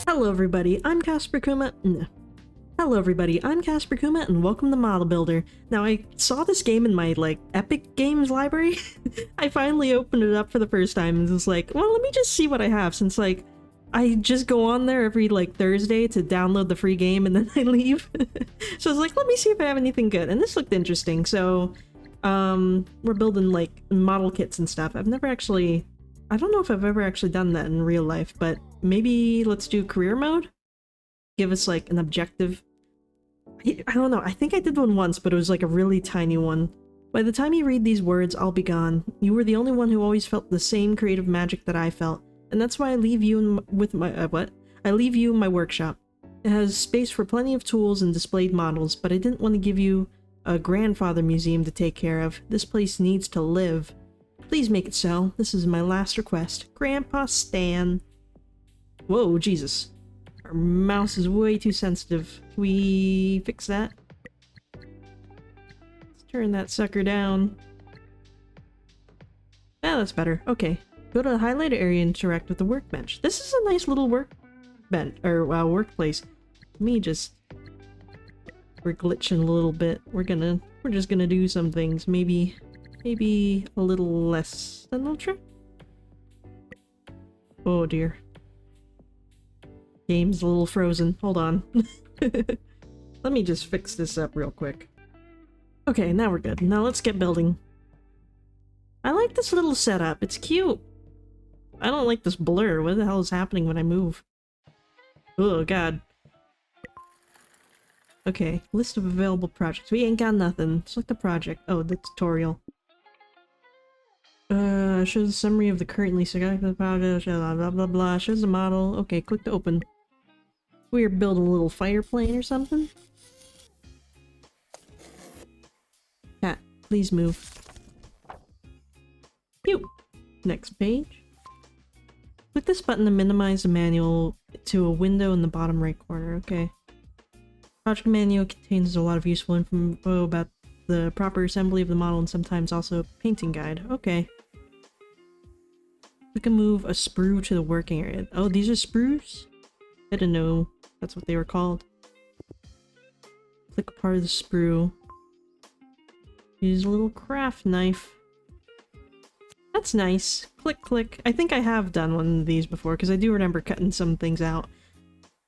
Hello everybody, I'm Casper Kuma. No. Hello everybody, I'm Casper Kuma and welcome to Model Builder. Now I saw this game in my Epic Games library. I finally opened it up for the first time and was like, well, let me just see what I have since I just go on there every Thursday to download the free game and then I leave. So I was like, let me see if I have anything good. And this looked interesting. So we're building model kits and stuff. I don't know if I've ever actually done that in real life, but maybe let's do career mode? Give us an objective. I don't know, I think I did one once, but it was a really tiny one. By the time you read these words, I'll be gone. You were the only one who always felt the same creative magic that I felt. And that's why I leave you I leave you in my workshop. It has space for plenty of tools and displayed models, but I didn't want to give you a grandfather museum to take care of. This place needs to live. Please make it so. This is my last request. Grandpa Stan. Whoa, Jesus. Our mouse is way too sensitive. We fix that? Let's turn that sucker down. Ah, that's better. Okay. Go to the highlighted area and interact with the workbench. This is a nice little workbench, or workplace. We're glitching a little bit. We're just gonna do some things. Maybe a little less than ultra? Oh dear. Game's a little frozen. Hold on. Let me just fix this up real quick. Okay, now we're good. Now let's get building. I like this little setup. It's cute. I don't like this blur. What the hell is happening when I move? Oh god. Okay, list of available projects. We ain't got nothing. Select the project. Oh, the tutorial. Shows a summary of the currently selected project, blah blah blah blah, shows the model. Okay, click to open. We're building a little fire plane or something. Cat, please move. Phew! Next page. Click this button to minimize the manual to a window in the bottom right corner. Okay. Project manual contains a lot of useful info about the proper assembly of the model and sometimes also a painting guide. Okay. We can move a sprue to the working area. Oh, these are sprues? I didn't know that's what they were called. Click a part of the sprue. Use a little craft knife. That's nice. Click, click. I think I have done one of these before because I do remember cutting some things out.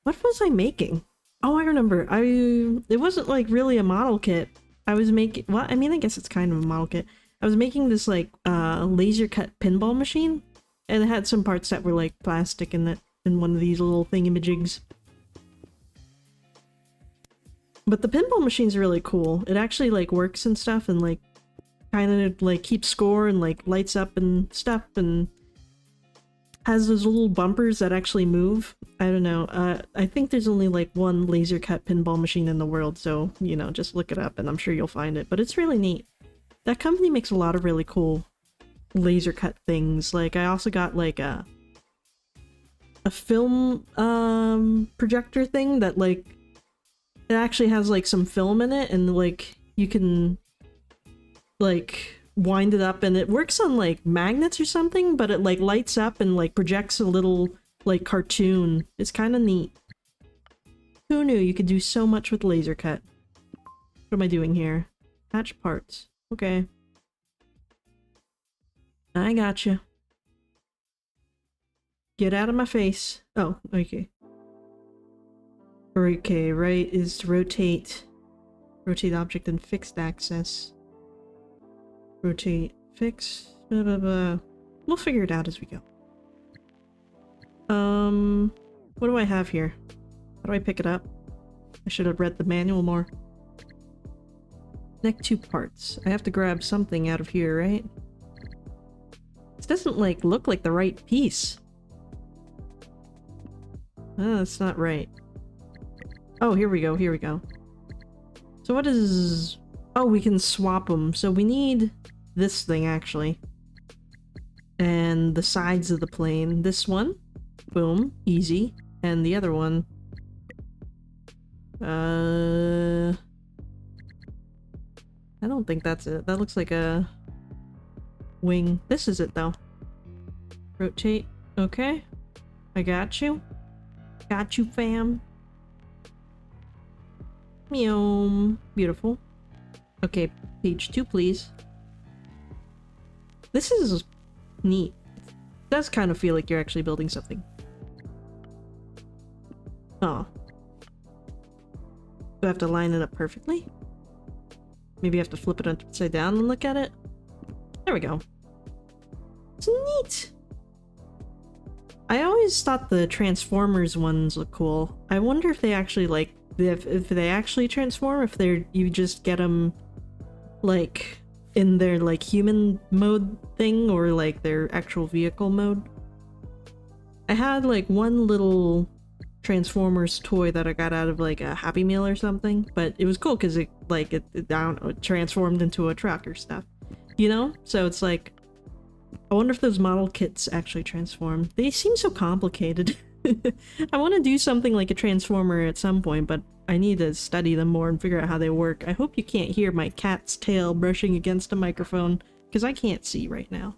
What was I making? Oh, I remember. It wasn't really a model kit. I was making, well, I mean, I guess it's kind of a model kit. I was making this laser cut pinball machine, and it had some parts that were plastic in one of these little thingamajigs. But the pinball machine's really cool. It actually works and stuff, and kind of keeps score and lights up and stuff, and has those little bumpers that actually move. I don't know. I think there's only one laser cut pinball machine in the world, so, you know, just look it up and I'm sure you'll find it. But it's really neat. That company makes a lot of really cool laser cut things. I also got a film projector thing that it actually has some film in it, and you can wind it up and it works on magnets or something, but it lights up and projects a little cartoon. It's kind of neat. Who knew you could do so much with laser cut? What am I doing here? Patch parts. Okay. I gotcha. Get out of my face. Oh, okay. Okay, right is to rotate. Rotate object and fixed axis. Rotate, fix, blah blah blah. We'll figure it out as we go. What do I have here? How do I pick it up? I should have read the manual more. Connect two parts. I have to grab something out of here, right? This doesn't look like the right piece. Oh, that's not right. Oh, here we go, here we go. So what is... Oh, we can swap them. So we need this thing, actually. And the sides of the plane. This one. Boom. Easy. And the other one. I don't think that's it. That looks like a wing. This is it, though. Rotate. Okay. I got you. Got you, fam. Meow. Beautiful. Okay, page 2, please. This is neat. It does kind of feel like you're actually building something. Oh. Do I have to line it up perfectly? Maybe I have to flip it upside down and look at it? There we go. It's neat! I always thought the Transformers ones look cool. I wonder if they actually, like, if they actually transform, if they're, you just get them, like, in their, like, human mode thing, or, like, their actual vehicle mode. I had, like, one little Transformers toy that I got out of, like, a Happy Meal or something, but it was cool because it, like, it transformed into a truck or stuff, you know? So it's like, I wonder if those model kits actually transform. They seem so complicated. I want to do something like a transformer at some point, but I need to study them more and figure out how they work. I hope you can't hear my cat's tail brushing against a microphone, because I can't see right now.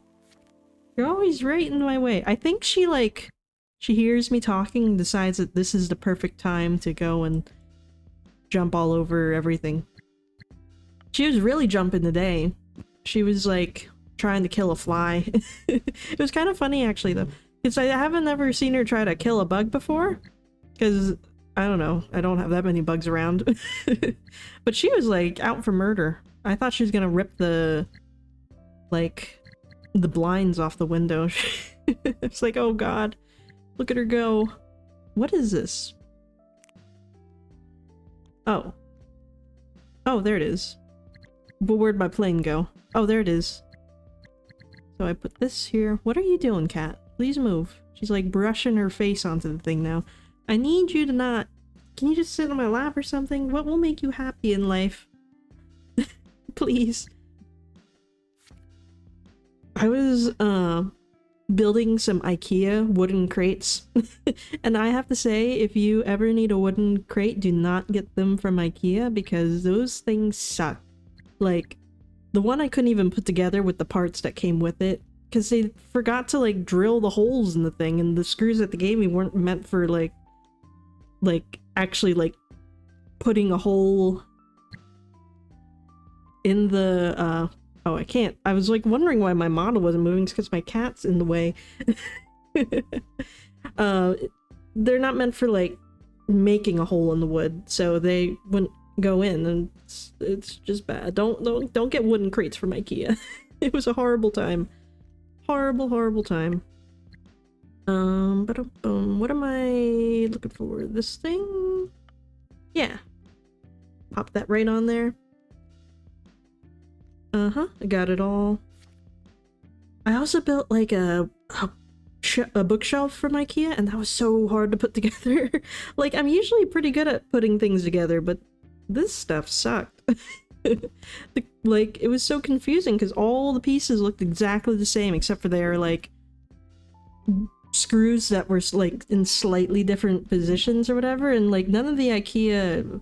You're always right in my way. I think she, like, she hears me talking and decides that this is the perfect time to go and jump all over everything. She was really jumping today. She was, like, trying to kill a fly. It was kind of funny, actually, though, because I haven't ever seen her try to kill a bug before, because I don't know, I don't have that many bugs around. But she was, like, out for murder. I thought she was gonna rip the, like, the blinds off the window. It's like, oh god, look at her go. What is this? Oh, there it is. But where'd my plane go? Oh, there it is. So I put this here. What are you doing, cat? Please move. She's, like, brushing her face onto the thing now. I need you to not... Can you just sit on my lap or something? What will make you happy in life? Please. I was, building some IKEA wooden crates. And I have to say, if you ever need a wooden crate, do not get them from IKEA, because those things suck. Like, the one I couldn't even put together with the parts that came with it, because they forgot to, like, drill the holes in the thing, and the screws that they gave me weren't meant for, like, actually, like, putting a hole in the, oh, I can't. I was, like, wondering why my model wasn't moving. It's because my cat's in the way. They're not meant for, like, making a hole in the wood, so they wouldn't go in, and it's just bad. Don't get wooden crates from IKEA. It was a horrible time. Horrible time. What am I looking for? This thing? Yeah. Pop that right on there. I got it all. I also built, like, a bookshelf from IKEA, and that was so hard to put together. Like, I'm usually pretty good at putting things together, but this stuff sucked. Like, it was so confusing because all the pieces looked exactly the same, except for their, like, screws that were, like, in slightly different positions or whatever, and, like, none of the IKEA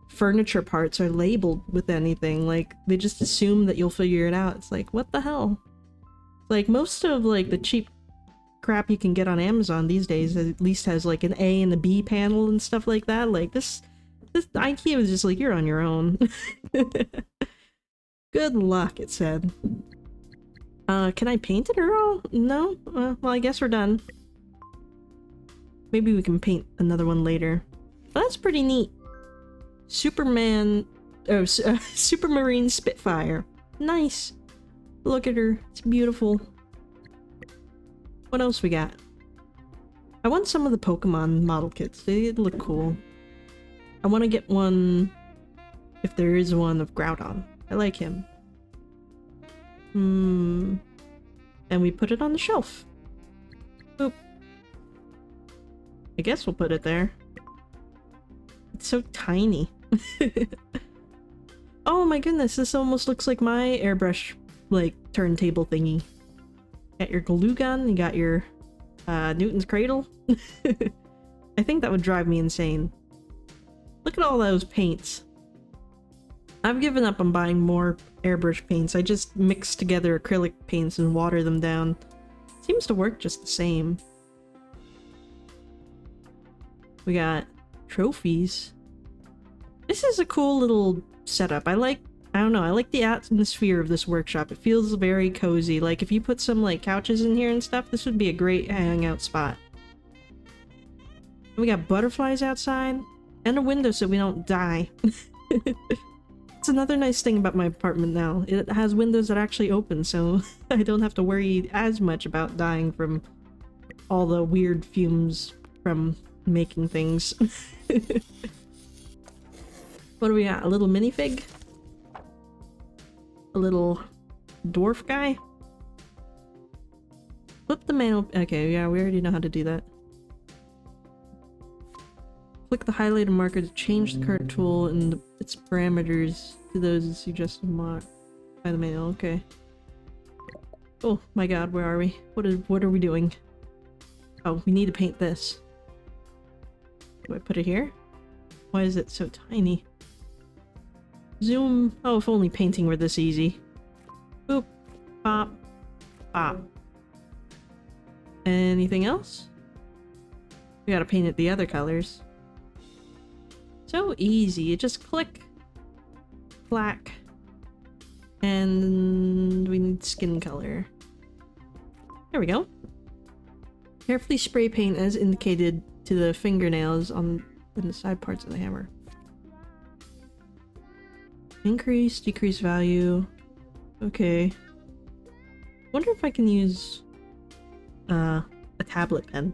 furniture parts are labeled with anything. Like, they just assume that you'll figure it out. It's like, what the hell? Like, most of, like, the cheap crap you can get on Amazon these days at least has, like, an A and a B panel and stuff like that. Like, this IKEA was just like, you're on your own. Good luck, it said. Can I paint it at all? No? Well, I guess we're done. Maybe we can paint another one later. But that's pretty neat. Supermarine Spitfire. Nice. Look at her. It's beautiful. What else we got? I want some of the Pokemon model kits. They look cool. I want to get one, if there is one, of Groudon. I like him. And we put it on the shelf. Boop. I guess we'll put it there. It's so tiny. Oh my goodness, this almost looks like my airbrush, like, turntable thingy. Got your glue gun, you got your Newton's cradle. I think that would drive me insane. Look at all those paints. I've given up on buying more airbrush paints. I just mix together acrylic paints and water them down. Seems to work just the same. We got trophies. This is a cool little setup. I don't know, I like the atmosphere of this workshop. It feels very cozy. Like, if you put some, like, couches in here and stuff, this would be a great hangout spot. We got butterflies outside, and a window so we don't die. It's another nice thing about my apartment now. It has windows that actually open, so I don't have to worry as much about dying from all the weird fumes from making things. What do we got? A little minifig? A little dwarf guy? Flip the manual. Okay, yeah, we already know how to do that. Click the highlighted marker to change the card tool and its parameters to those suggested by the manual. Okay. Oh my god, where are we? What are we doing? Oh, we need to paint this. Do I put it here? Why is it so tiny? Zoom. Oh, if only painting were this easy. Boop. Pop. Pop. Anything else? We gotta paint it the other colors. So easy. You just click. Black. And we need skin color. There we go. Carefully spray paint as indicated to the fingernails on the side parts of the hammer. Increase, decrease value. Okay. Wonder if I can use a tablet pen.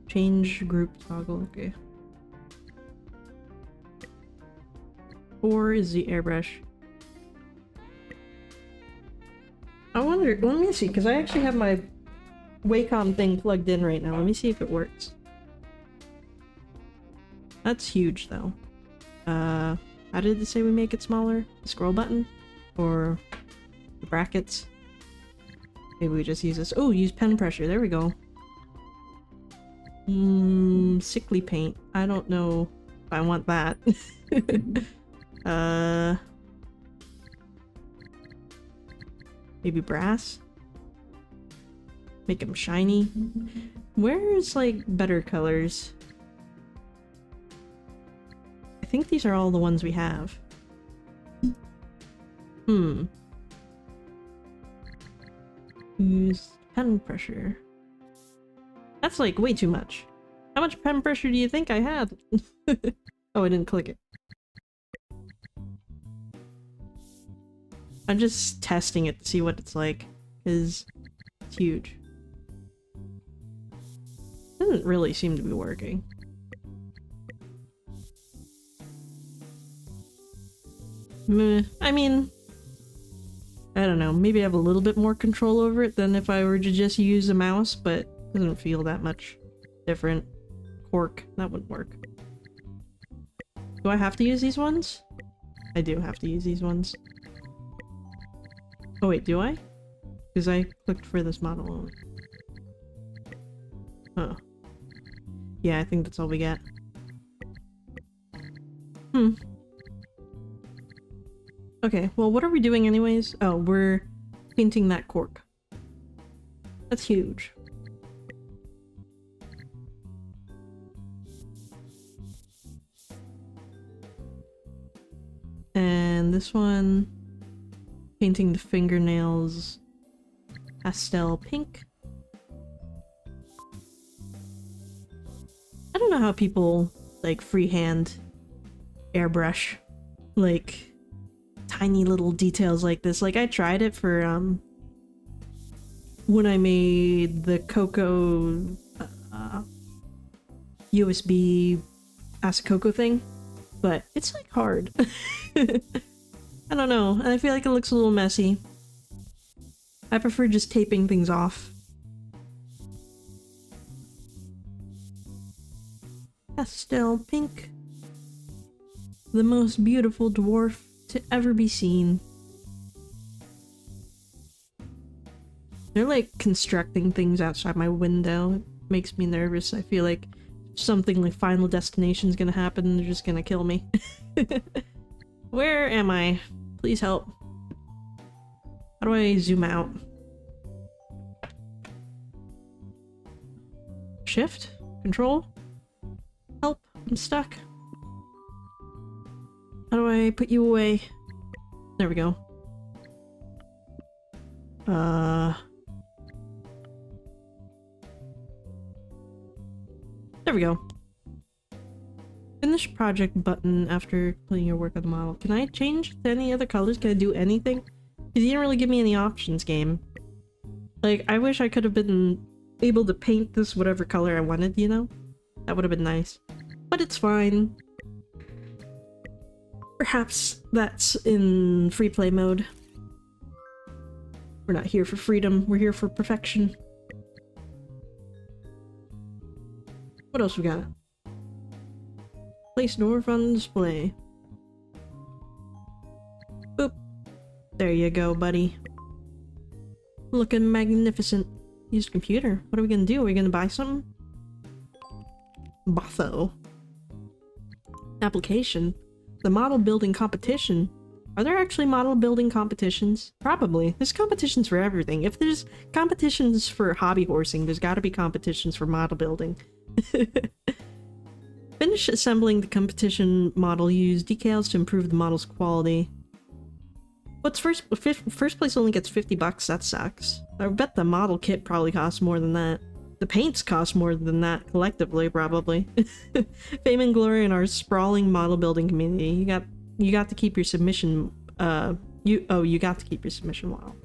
Change group toggle. Okay. 4 is the airbrush. I wonder, let me see, because I actually have my Wacom thing plugged in right now. Let me see if it works. That's huge though. How did it say we make it smaller? The scroll button? Or the brackets? Maybe we just use this. Oh, use pen pressure. There we go. Sickly paint. I don't know if I want that. Maybe brass? Make them shiny? Where's, like, better colors? I think these are all the ones we have. Use pen pressure. That's, like, way too much. How much pen pressure do you think I had? Oh, I didn't click it. I'm just testing it to see what it's like, because it's huge. Doesn't really seem to be working. Meh. I mean, I don't know, maybe I have a little bit more control over it than if I were to just use a mouse, but it doesn't feel that much different. Cork, that wouldn't work. Do I have to use these ones? I do have to use these ones. Oh wait, do I? Because I clicked for this model only. Oh. Yeah, I think that's all we get. Okay, well, what are we doing anyways? Oh, we're painting that cork. That's huge. And this one, painting the fingernails pastel pink. I don't know how people like freehand airbrush like tiny little details like this. Like I tried it for when I made the Coco USB Asakoko thing, but it's like hard. I don't know, and I feel like it looks a little messy. I prefer just taping things off. Pastel pink. The most beautiful dwarf to ever be seen. They're like constructing things outside my window. It makes me nervous. I feel like something like Final Destination is gonna happen and they're just gonna kill me. Where am I? Please help. How do I zoom out? Shift? Control? I'm stuck. How do I put you away? There we go. There we go. Finish project button after completing your work on the model. Can I change to any other colors? Can I do anything? Because you didn't really give me any options, game. Like, I wish I could have been able to paint this whatever color I wanted, you know? That would have been nice. But it's fine. Perhaps that's in free play mode. We're not here for freedom, we're here for perfection. What else we got? Place dwarf on display. Boop. There you go, buddy. Looking magnificent. Use computer. What are we gonna do? Are we gonna buy something? Botho. Application. The model building competition. Are there actually model building competitions? Probably. There's competitions for everything. If there's competitions for hobby horsing, there's gotta be competitions for model building. Finish assembling the competition model. Use decals to improve the model's quality. What's first place only gets 50 bucks. That sucks. I bet the model kit probably costs more than that. The paints cost more than that collectively, probably. Fame and glory in our sprawling model building community. You got to keep your submission. You got to keep your submission model.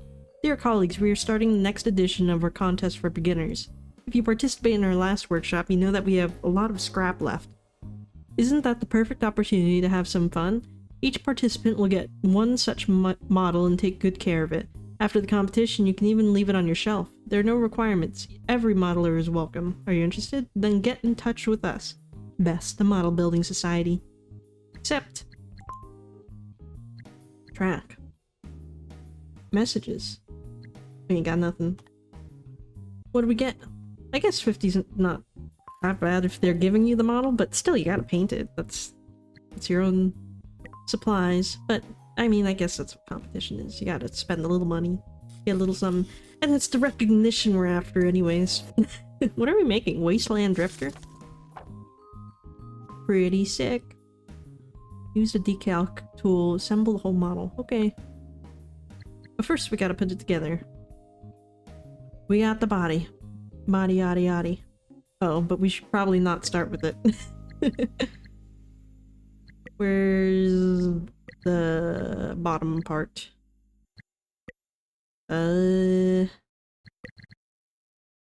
Dear colleagues, we are starting the next edition of our contest for beginners. If you participate in our last workshop, you know that we have a lot of scrap left. Isn't that the perfect opportunity to have some fun? Each participant will get one such model and take good care of it. After the competition, you can even leave it on your shelf. There are no requirements. Every modeler is welcome. Are you interested? Then get in touch with us. Best, the Model Building Society. Accept. Track. Messages. We ain't got nothing. What do we get? I guess 50's not that bad if they're giving you the model, but still you gotta paint it. It's your own supplies. But I mean, I guess that's what competition is. You gotta spend a little money, get a little something, and it's the recognition we're after anyways. What are we making? Wasteland Drifter? Pretty sick. Use the decal tool, assemble the whole model. Okay. But first we gotta put it together. We got the body. Body yaddy yaddy. Oh, but we should probably not start with it. Where's the bottom part? Oh,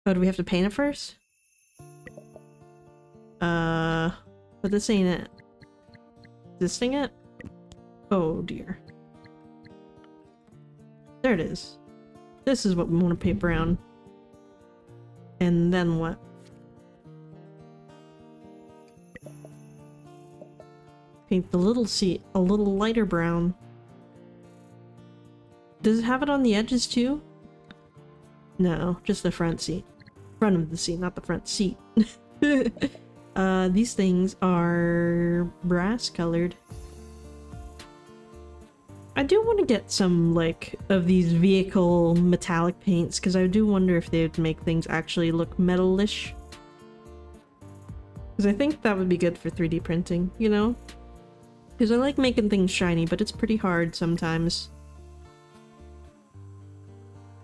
do we have to paint it first? But this ain't it. Is this thing it? Oh dear. There it is. This is what we want to paint brown. And then what? Paint the little seat a little lighter brown. Does it have it on the edges too? No, just the front seat. Front of the seat, not the front seat. These things are brass colored. I do want to get some, like, of these vehicle metallic paints, because I do wonder if they would make things actually look metal-ish. Because I think that would be good for 3D printing, you know? Because I like making things shiny, but it's pretty hard sometimes.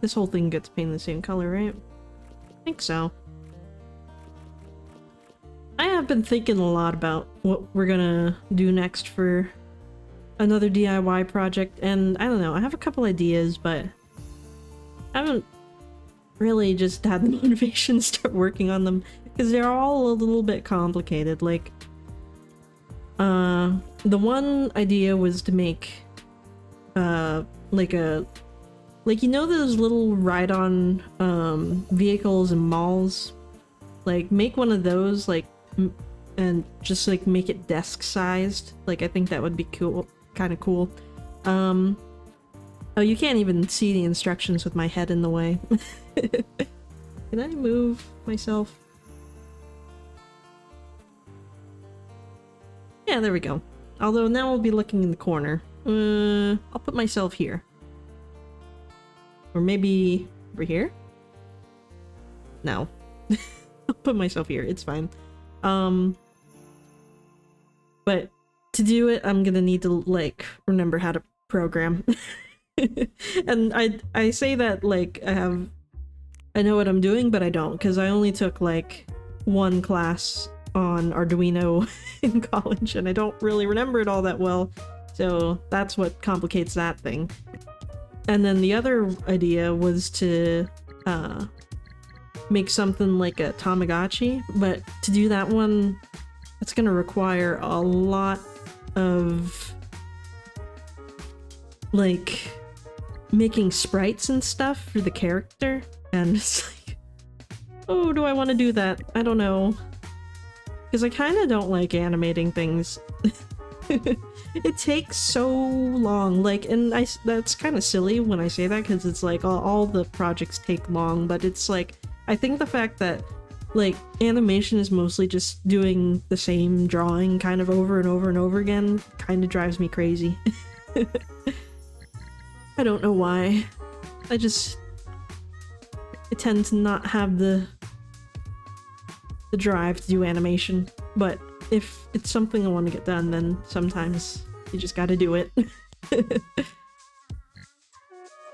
This whole thing gets painted the same color, right? I think so. I have been thinking a lot about what we're gonna do next for another DIY project, and I don't know, I have a couple ideas, but I haven't really just had the motivation to start working on them, because they're all a little bit complicated. Like, the one idea was to make, like you know those little ride-on, vehicles in malls? Like, make one of those, like, and just, like, make it desk-sized. Like, I think that would be cool. Kind of cool. Oh, you can't even see the instructions with my head in the way. Can I move myself? Yeah, there we go. Although now I'll be looking in the corner. I'll put myself here. Or maybe over here? No. I'll put myself here, it's fine. But to do it, I'm gonna need to, like, remember how to program. And I say that, like, I know what I'm doing, but I don't, because I only took, like, one class on Arduino in college, and I don't really remember it all that well, so that's what complicates that thing. And then the other idea was to make something like a Tamagotchi, but to do that one, it's gonna require a lot of, like, making sprites and stuff for the character, and it's like, oh, do I want to do that? I don't know. Because I kind of don't like animating things. It takes so long, like, and that's kind of silly when I say that, because it's like all the projects take long, but it's like, I think the fact that, like, animation is mostly just doing the same drawing kind of over and over and over again kind of drives me crazy. I don't know why. I tend to not have the drive to do animation, but if it's something I want to get done, then sometimes you just gotta do it.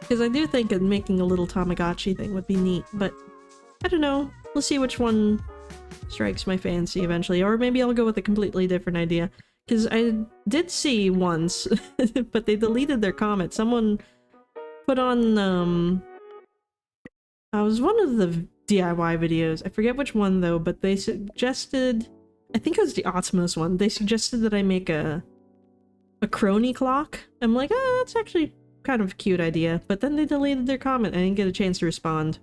Because I do think that making a little Tamagotchi thing would be neat, but I don't know. We'll see which one strikes my fancy eventually, or maybe I'll go with a completely different idea. Because I did see once, but they deleted their comment. Someone put on, it was one of the DIY videos. I forget which one though, but they suggested, I think it was the Optimus one. They suggested that I make a crony clock. I'm like, oh, that's actually kind of a cute idea. But then they deleted their comment. I didn't get a chance to respond.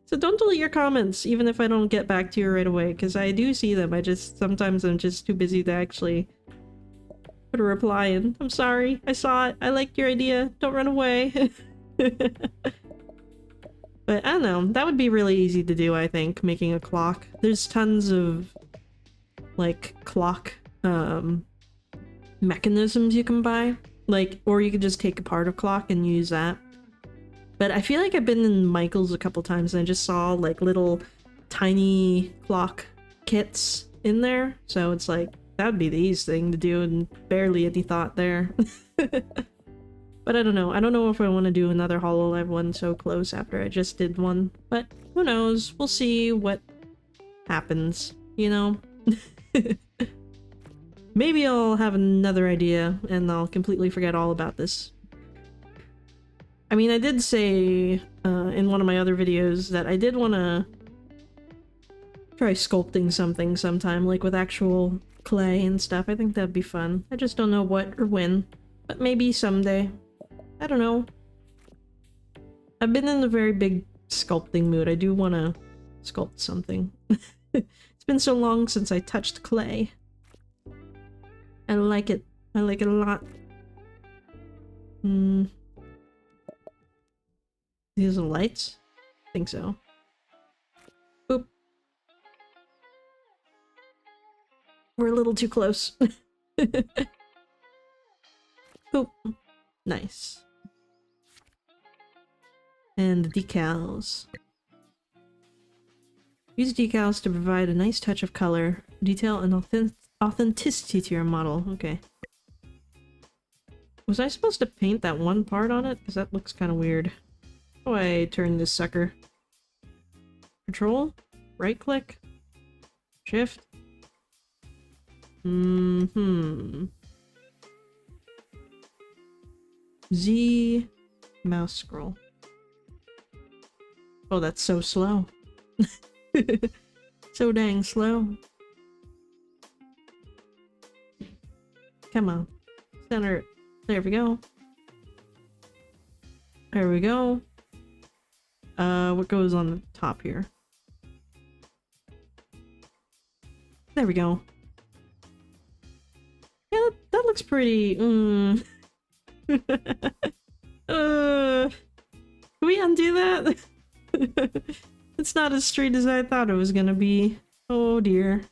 So don't delete your comments, even if I don't get back to you right away, because I do see them. Sometimes I'm just too busy to actually put a reply in. I'm sorry, I saw it, I liked your idea, don't run away. But I don't know, that would be really easy to do, I think, making a clock. There's tons of, like, clock, mechanisms you can buy. Like, or you could just take a part of clock and use that. But I feel like I've been in Michael's a couple times and I just saw, like, little tiny clock kits in there. So it's like, that would be the easiest thing to do and barely any thought there. But I don't know. I don't know if I want to do another HoloLive one so close after I just did one. But who knows? We'll see what happens, you know? Maybe I'll have another idea and I'll completely forget all about this. I mean, I did say in one of my other videos that I did want to try sculpting something sometime, like with actual clay and stuff. I think that'd be fun. I just don't know what or when, but maybe someday. I don't know. I've been in a very big sculpting mood. I do want to sculpt something. It's been so long since I touched clay. I like it. I like it a lot. These are lights? I think so. Boop. We're a little too close. Boop. Nice. And the decals. Use decals to provide a nice touch of color, detail, and authenticity to your model. Okay. Was I supposed to paint that one part on it? Because that looks kind of weird. How do I turn this sucker? Control? Right click? Shift? Z mouse scroll. Oh, that's so slow. So dang slow. Come on. Center it. There we go. There we go. What goes on the top here? There we go. Yeah, that looks pretty. Can we undo that? It's not as straight as I thought it was gonna be. Oh dear.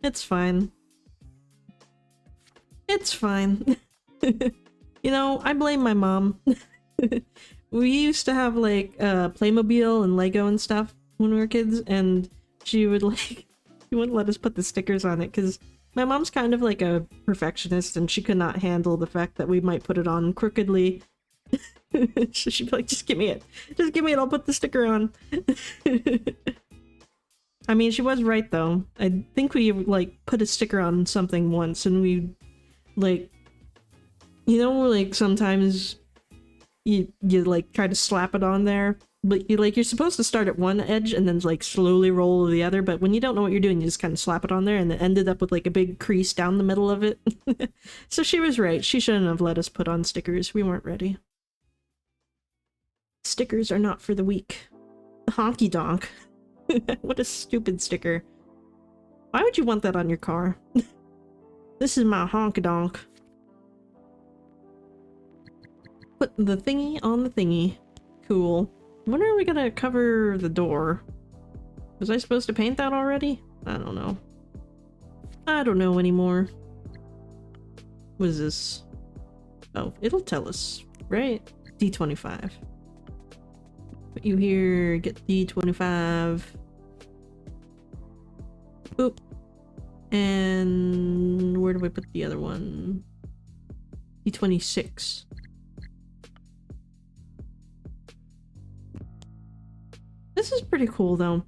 It's fine. It's fine. You know, I blame my mom. We used to have like Playmobil and Lego and stuff when we were kids, and she would like, she wouldn't let us put the stickers on it because My mom's kind of like a perfectionist, and she could not handle the fact that we might put it on crookedly. So she'd be like, just give me it. Just give me it, I'll put the sticker on. I mean, she was right though. I think we like put a sticker on something once and we like, you know, like sometimes you like try to slap it on there, but you're supposed to start at one edge and then like slowly roll to the other, but when you don't know what you're doing, you just kind of slap it on there and it ended up with like a big crease down the middle of it. So she was right. She shouldn't have let us put on stickers. We weren't ready. Stickers are not for the weak. Honky donk. What a stupid sticker. Why would you want that on your car? This is my honky donk. Put the thingy on the thingy. Cool. When are we gonna cover the door? Was I supposed to paint that already? I don't know. I don't know anymore. What is this? Oh, it'll tell us, right? D25. Put you here, get D25. Oop. And where do I put the other one? D26. This is pretty cool though.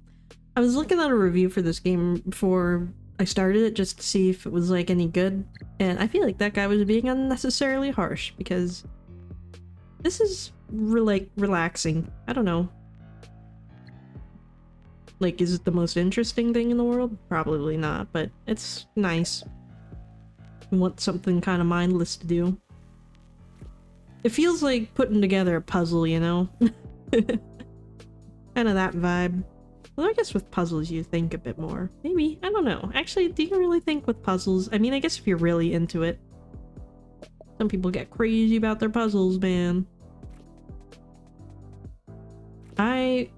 I was looking at a review for this game before I started it just to see if it was like any good, and I feel like that guy was being unnecessarily harsh because this is like relaxing. I don't know. Like, is it the most interesting thing in the world? Probably not, but it's nice. I want something kind of mindless to do. It feels like putting together a puzzle, you know? Kind of that vibe. Well, I guess with puzzles you think a bit more. Maybe. I don't know. Actually, do you really think with puzzles? I mean, I guess if you're really into it. Some people get crazy about their puzzles, man. I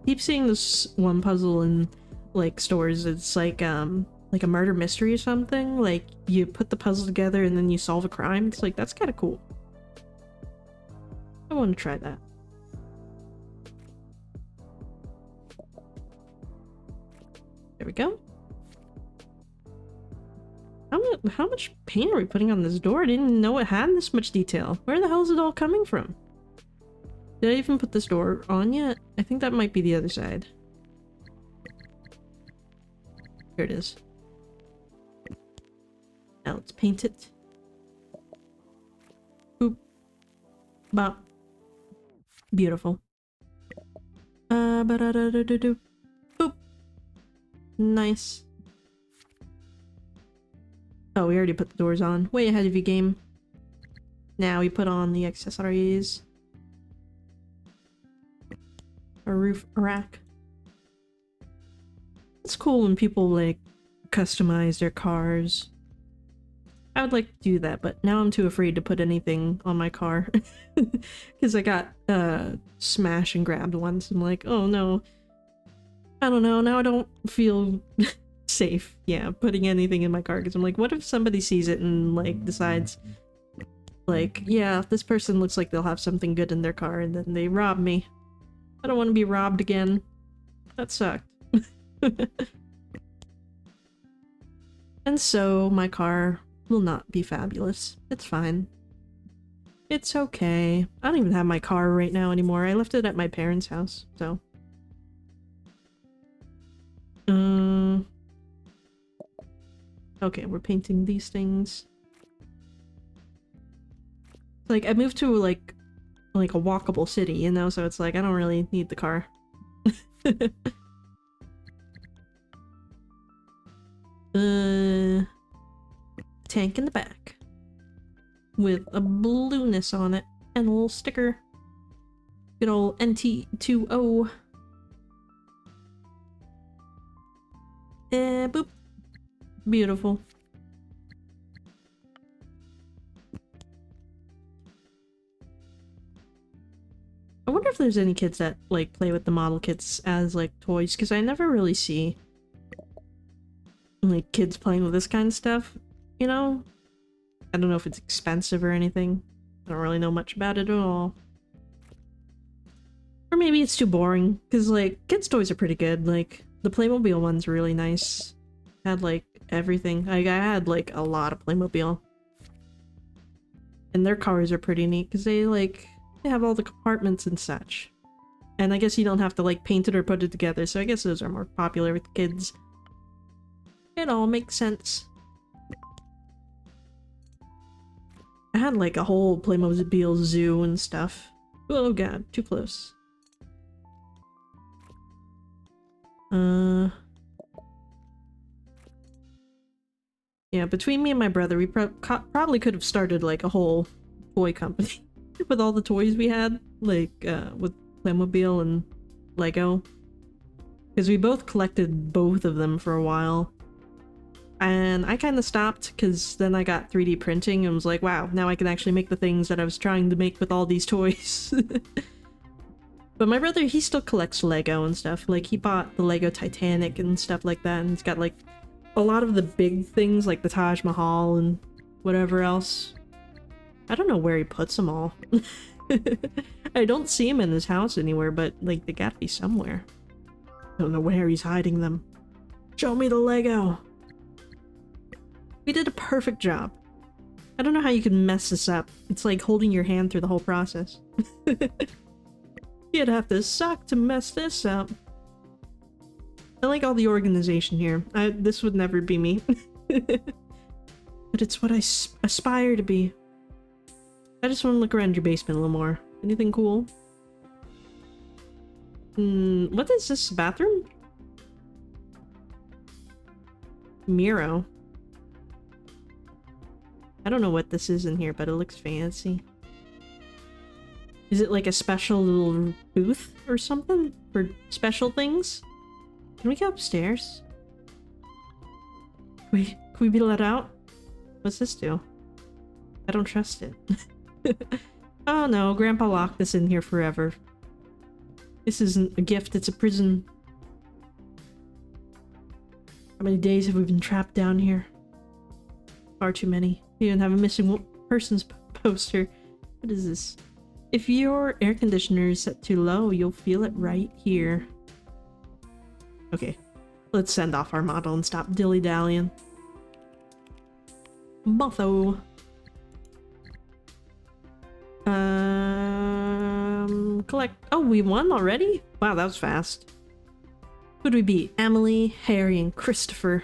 keep seeing this one puzzle in like stores. It's like a murder mystery or something. Like you put the puzzle together and then you solve a crime. It's like, that's kind of cool. I want to try that. There we go. How much paint are we putting on this door? I didn't even know it had this much detail. Where the hell is it all coming from? Did I even put this door on yet? I think that might be the other side. Here it is. Now let's paint it. Boop. Bop. Beautiful. Ba-da-da-da-da-do. Boop. Nice. Oh, we already put the doors on. Way ahead of you, game. Now we put on the accessories. A roof rack. It's cool when people like customize their cars. I would like to do that, but now I'm too afraid to put anything on my car. Because I got smashed and grabbed once. I'm like, oh no. I don't know, now I don't feel safe, yeah, putting anything in my car. Because I'm like, what if somebody sees it and like decides like, yeah, this person looks like they'll have something good in their car and then they rob me. I don't want to be robbed again. That sucked. And so my car will not be fabulous. It's fine. It's okay. I don't even have my car right now anymore. I left it at my parents' house, so. Okay, we're painting these things. Like, I moved to like a walkable city, you know, so it's like I don't really need the car. Tank in the back with a blueness on it and a little sticker. Good old NT20. Boop. Beautiful. I wonder if there's any kids that like play with the model kits as like toys, because I never really see like kids playing with this kind of stuff, you know? I don't know if it's expensive or anything. I don't really know much about it at all. Or maybe it's too boring, because like kids' toys are pretty good. Like the Playmobil one's really nice. Had like everything. I had like a lot of Playmobil. And their cars are pretty neat because they have all the compartments and such. And I guess you don't have to like paint it or put it together, so I guess those are more popular with kids. It all makes sense. I had like a whole Playmobil zoo and stuff. Oh god, too close. Yeah, between me and my brother, we probably could have started like a whole toy company with all the toys we had, like with Playmobil and Lego. Because we both collected both of them for a while. And I kind of stopped because then I got 3D printing and was like, wow, now I can actually make the things that I was trying to make with all these toys. But my brother, he still collects Lego and stuff. Like, he bought the Lego Titanic and stuff like that, and he's got like a lot of the big things like the Taj Mahal and whatever else. I don't know where he puts them all. I don't see him in his house anywhere, but like they gotta be somewhere. I don't know where he's hiding them. Show me the Lego! We did a perfect job. I don't know how you can mess this up. It's like holding your hand through the whole process. You'd have to suck to mess this up. I like all the organization here. This would never be me. But it's what I aspire to be. I just want to look around your basement a little more. Anything cool? What is this bathroom? Miro. I don't know what this is in here, but it looks fancy. Is it like a special little booth or something? For special things? Can we go upstairs? Can we be let out? What's this do? I don't trust it. Oh no, Grandpa locked us in here forever. This isn't a gift, it's a prison. How many days have we been trapped down here? Far too many. We even have a missing persons poster. What is this? If your air conditioner is set too low, you'll feel it right here. Okay, let's send off our model and stop dilly-dallying. Botho. Collect. Oh, we won already? Wow, that was fast. Who'd we beat? Emily, Harry, and Christopher.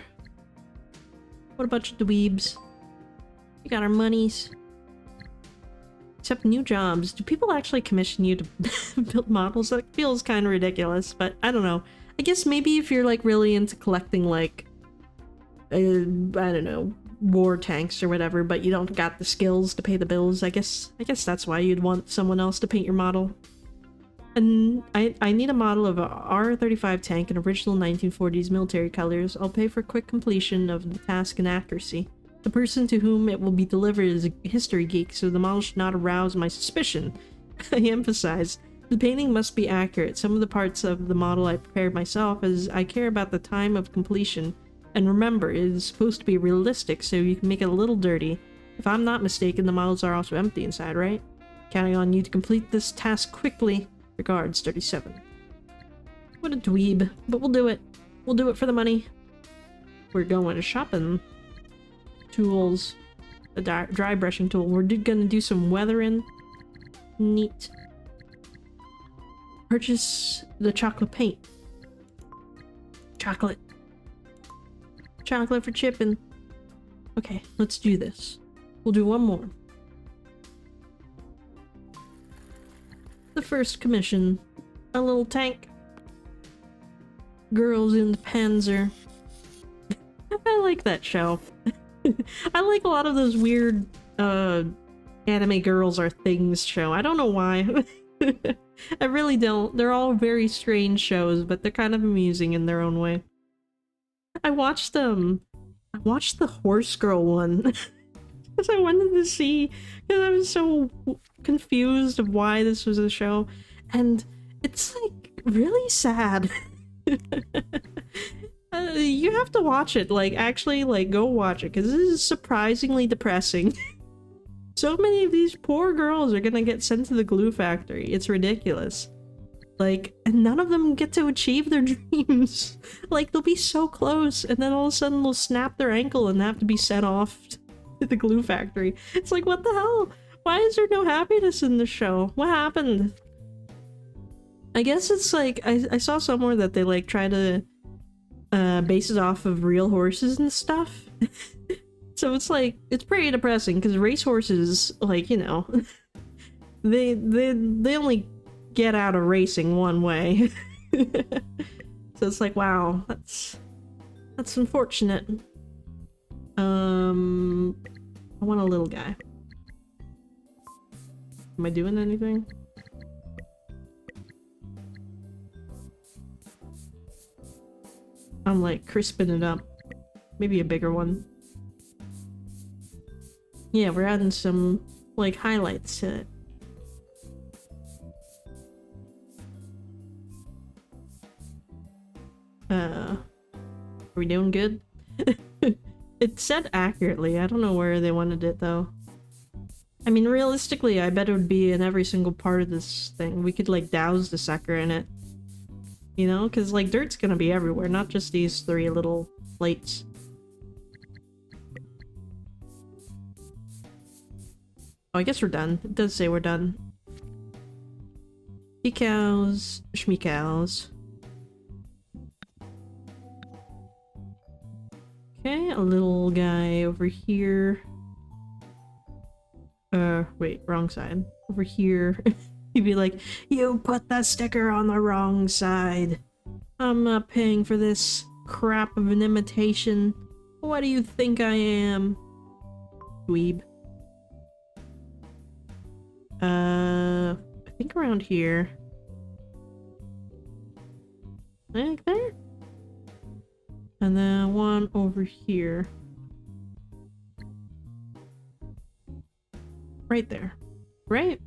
What a bunch of dweebs. We got our monies. Except new jobs. Do people actually commission you to build models? That feels kind of ridiculous, but I don't know. I guess maybe if you're like really into collecting like, I don't know, war tanks or whatever, but you don't got the skills to pay the bills, I guess that's why you'd want someone else to paint your model. And I need a model of a R-35 tank in original 1940s military colors. I'll pay for quick completion of the task and accuracy. The person to whom it will be delivered is a history geek, so the model should not arouse my suspicion. I emphasize, the painting must be accurate. Some of the parts of the model I prepared myself, as I care about the time of completion. And remember, it is supposed to be realistic, so you can make it a little dirty. If I'm not mistaken, the models are also empty inside, right? Counting on you to complete this task quickly. Regards, 37. What a dweeb, but we'll do it. We'll do it for the money. We're going shopping. Tools. A dry brushing tool. We're gonna do some weathering. Neat. Purchase the chocolate paint. Chocolate. Chocolate for chipping. Okay, let's do this. We'll do one more. The first commission. A little tank. Girls in the Panzer. I like that show. I like a lot of those weird anime girls are things show. I don't know why. I really don't. They're all very strange shows, but they're kind of amusing in their own way. I watched the Horse Girl one because I wanted to see, because I was so confused of why this was a show, and it's like really sad. You have to watch it, like actually like go watch it, because this is surprisingly depressing. So many of these poor girls are gonna get sent to the glue factory. It's ridiculous. Like, and none of them get to achieve their dreams. Like, they'll be so close, and then all of a sudden they'll snap their ankle and have to be sent off to the glue factory. It's like, what the hell? Why is there no happiness in the show? What happened? I guess it's like, I saw somewhere that they like try to base it off of real horses and stuff. So it's like, it's pretty depressing because race horses, like, you know, they only get out of racing one way. So it's like, wow, that's unfortunate. I want a little guy. Am I doing anything? I'm like crisping it up. Maybe a bigger one. Yeah, we're adding some like highlights to it. Are we doing good? It said accurately. I don't know where they wanted it though. I mean, realistically, I bet it would be in every single part of this thing. We could like douse the sucker in it. You know? Because like dirt's gonna be everywhere, not just these 3 little plates. Oh, I guess we're done. It does say we're done. Decals, schmeecals. Okay, a little guy over here. Wait, wrong side. Over here. He'd be like, you put the sticker on the wrong side. I'm not paying for this crap of an imitation. What do you think I am? Dweeb. I think around here. Like there? And then one over here. Right there. Right?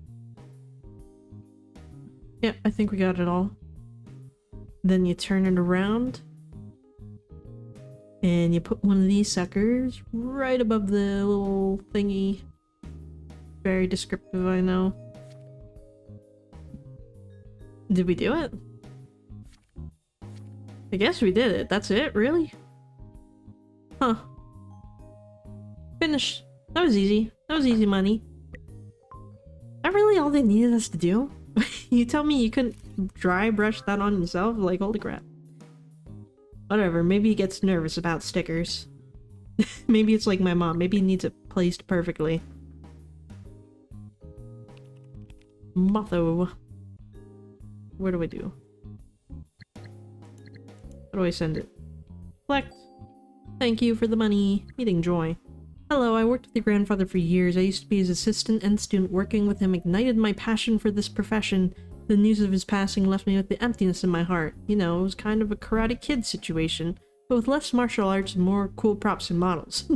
Yep, I think we got it all. Then you turn it around. And you put one of these suckers right above the little thingy. Very descriptive, I know. Did we do it? I guess we did it. That's it? Really? Huh. Finished. That was easy. That was easy money. That really all they needed us to do? You tell me you couldn't dry brush that on yourself? Like, holy crap. Whatever, maybe he gets nervous about stickers. Maybe it's like my mom. Maybe he needs it placed perfectly. Motto. Where do I do? How do I send it? Collect. Thank you for the money. Meeting joy. Hello, I worked with your grandfather for years. I used to be his assistant and student. Working with him ignited my passion for this profession. The news of his passing left me with the emptiness in my heart. You know, it was kind of a Karate Kid situation, but with less martial arts and more cool props and models.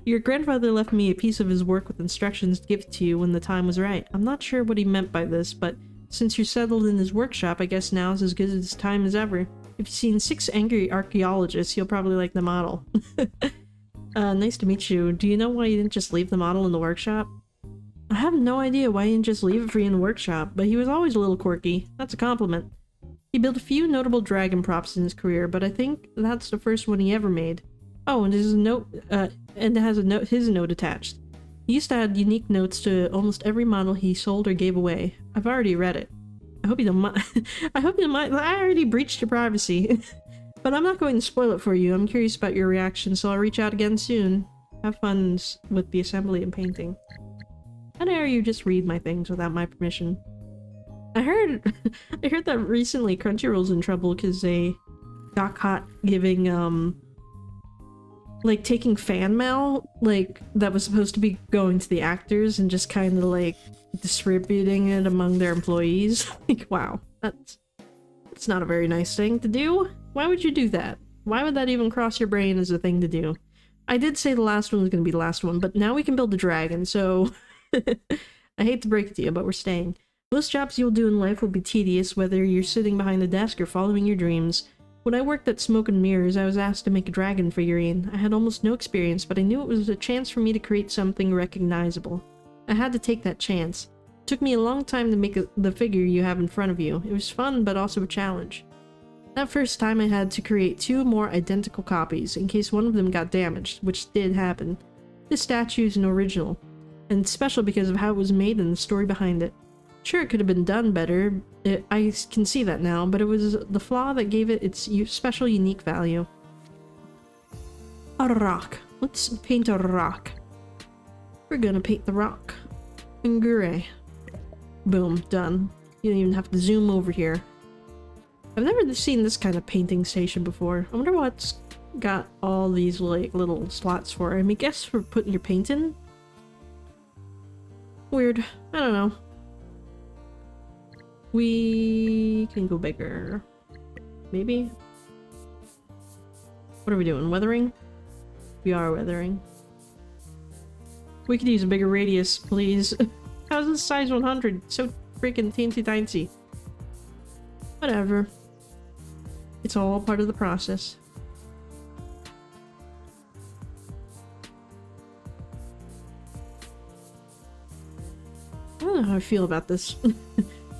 Your grandfather left me a piece of his work with instructions to give to you when the time was right. I'm not sure what he meant by this, but since you're settled in his workshop, I guess now's as good a time as ever. If you've seen 6 Angry Archaeologists, you'll probably like the model. Nice to meet you. Do you know why you didn't just leave the model in the workshop? I have no idea why he didn't just leave it for you in the workshop, but he was always a little quirky. That's a compliment. He built a few notable dragon props in his career, but I think that's the first one he ever made. Oh, and there's a note, and it has a note, his note attached. He used to add unique notes to almost every model he sold or gave away. I've already read it. I hope you don't mind. I hope you don't mind. I already breached your privacy. But I'm not going to spoil it for you. I'm curious about your reaction, so I'll reach out again soon. Have fun with the assembly and painting. How dare you just read my things without my permission? I heard that recently Crunchyroll's in trouble because they got caught giving, like taking fan mail, like, that was supposed to be going to the actors and just kind of like distributing it among their employees. Like, wow, that's not a very nice thing to do. Why would you do that? Why would that even cross your brain as a thing to do? I did say the last one was going to be the last one, but now we can build a dragon, so I hate to break it to you, but we're staying. Most jobs you'll do in life will be tedious, whether you're sitting behind a desk or following your dreams. When I worked at Smoke and Mirrors, I was asked to make a dragon figurine. I had almost no experience, but I knew it was a chance for me to create something recognizable. I had to take that chance. Took me a long time to make the figure you have in front of you. It was fun, but also a challenge. That first time I had to create 2 more identical copies, in case one of them got damaged, which did happen. This statue is an original, and special because of how it was made and the story behind it. Sure, it could have been done better, I can see that now, but it was the flaw that gave it its special, unique value. A rock. Let's paint a rock. We're gonna paint the rock in gray. Boom, done. You don't even have to zoom over here. I've never seen this kind of painting station before. I wonder what's got all these like little slots for. I mean, guess for putting your paint in? Weird. I don't know. We can go bigger. Maybe? What are we doing? Weathering? We are weathering. We could use a bigger radius, please. How's this size 100? So freaking teensy-tiny. Whatever. It's all part of the process. I don't know how I feel about this.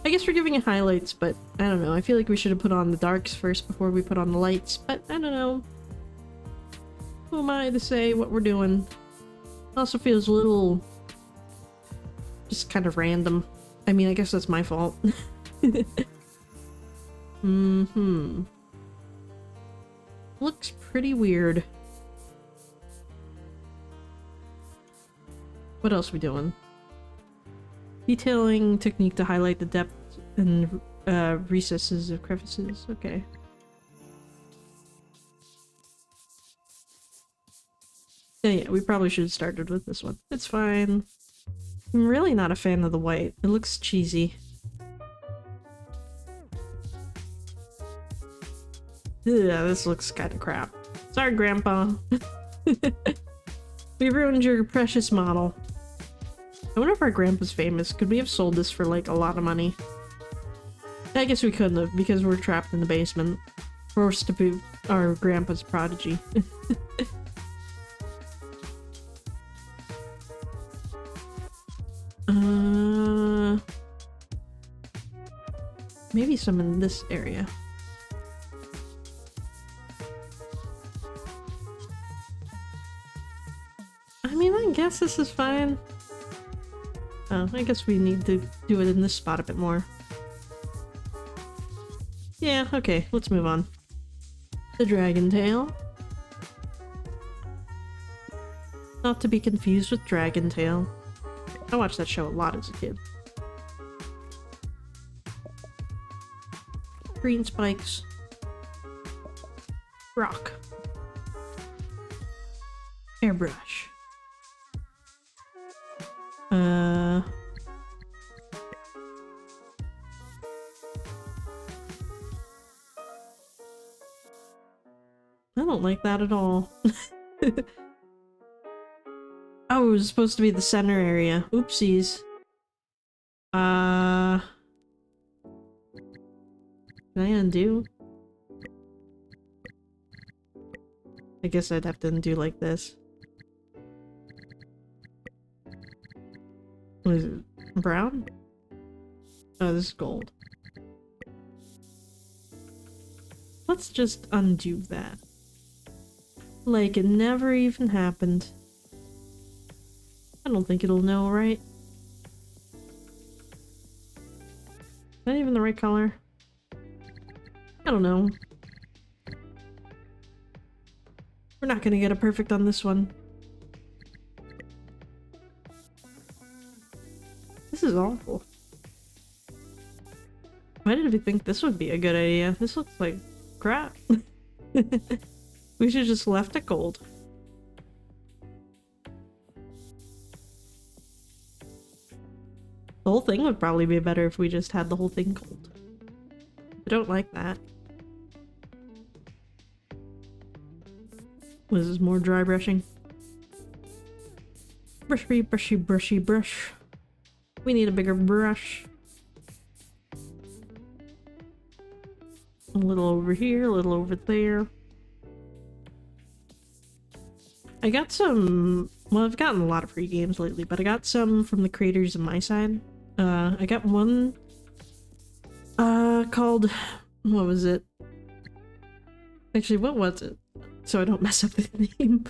I guess we're giving it highlights, but I don't know. I feel like we should have put on the darks first before we put on the lights, but I don't know. Who am I to say what we're doing? It also feels a little... just kind of random. I mean, I guess that's my fault. Looks pretty weird. What else are we doing? Detailing technique to highlight the depth and recesses of crevices. Okay. Yeah, we probably should have started with this one. It's fine. I'm really not a fan of the white. It looks cheesy. Yeah, this looks kind of crap. Sorry, Grandpa. We ruined your precious model. I wonder if our grandpa's famous. Could we have sold this for like a lot of money? I guess we couldn't have because we're trapped in the basement. Forced to be our grandpa's prodigy. Maybe some in this area. I mean, I guess this is fine. Oh, I guess we need to do it in this spot a bit more. Yeah, okay, let's move on. The dragon tail. Not to be confused with Dragon Tail. I watched that show a lot as a kid. Green spikes. Rock. Airbrush. I don't like that at all. Oh, it was supposed to be the center area. Oopsies. Can I undo? I guess I'd have to undo like this. What is it? Brown? Oh, this is gold. Let's just undo that. Like it never even happened. I don't think it'll know, right? Is that even the right color? I don't know. We're not gonna get a perfect on this one. This is awful. Why did we think this would be a good idea? This looks like crap. We should just left it gold. The whole thing would probably be better if we just had the whole thing gold. I don't like that. This is more dry brushing. Brushy, brushy, brushy, brush. We need a bigger brush. A little over here, a little over there. I got some... Well, I've gotten a lot of free games lately, but I got some from the creators on my side. I got one called, what was it? Actually, what was it? So I don't mess up the name.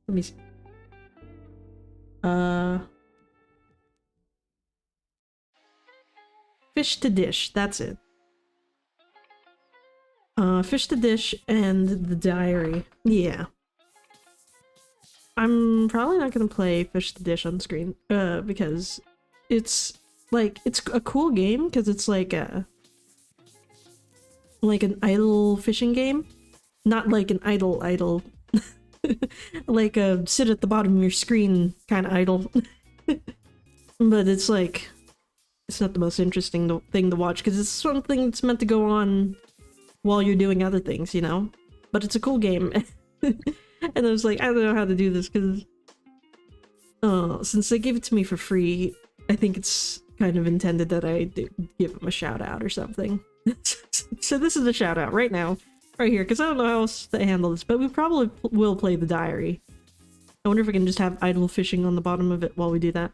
Let me see. Fish to Dish, that's it. Fish to Dish and the Diary. Yeah. I'm probably not gonna play Fish to Dish on screen, because it's like, it's a cool game because it's like an idle fishing game. Not like an idle like a sit at the bottom of your screen kind of idle. But it's like, it's not the most interesting thing to watch because it's something that's meant to go on while you're doing other things, you know? But it's a cool game. And I was like, I don't know how to do this because since they gave it to me for free, I think it's kind of intended that I give them a shout out or something. So this is a shout out right now, right here, because I don't know how else to handle this, but we probably will play the Diary. I wonder if we can just have idle fishing on the bottom of it while we do that.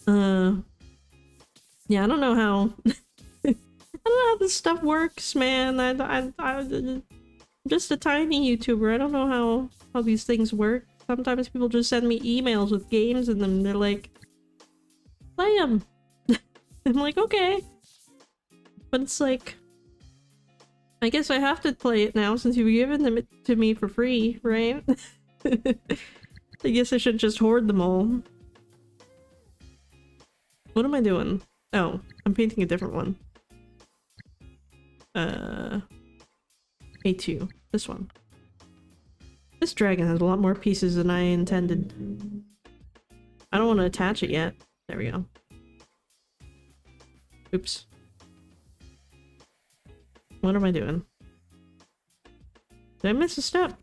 Yeah, I don't know how I don't know how this stuff works, man. I'm just a tiny YouTuber. I don't know how these things work. Sometimes people just send me emails with games and then they're like, play them. I'm like, okay. But it's like, I guess I have to play it now since you've given them to me for free, right? I guess I should just hoard them all. What am I doing? Oh, I'm painting a different one. A2. This one. This dragon has a lot more pieces than I intended. I don't want to attach it yet. There we go. Oops. What am I doing? Did I miss a step?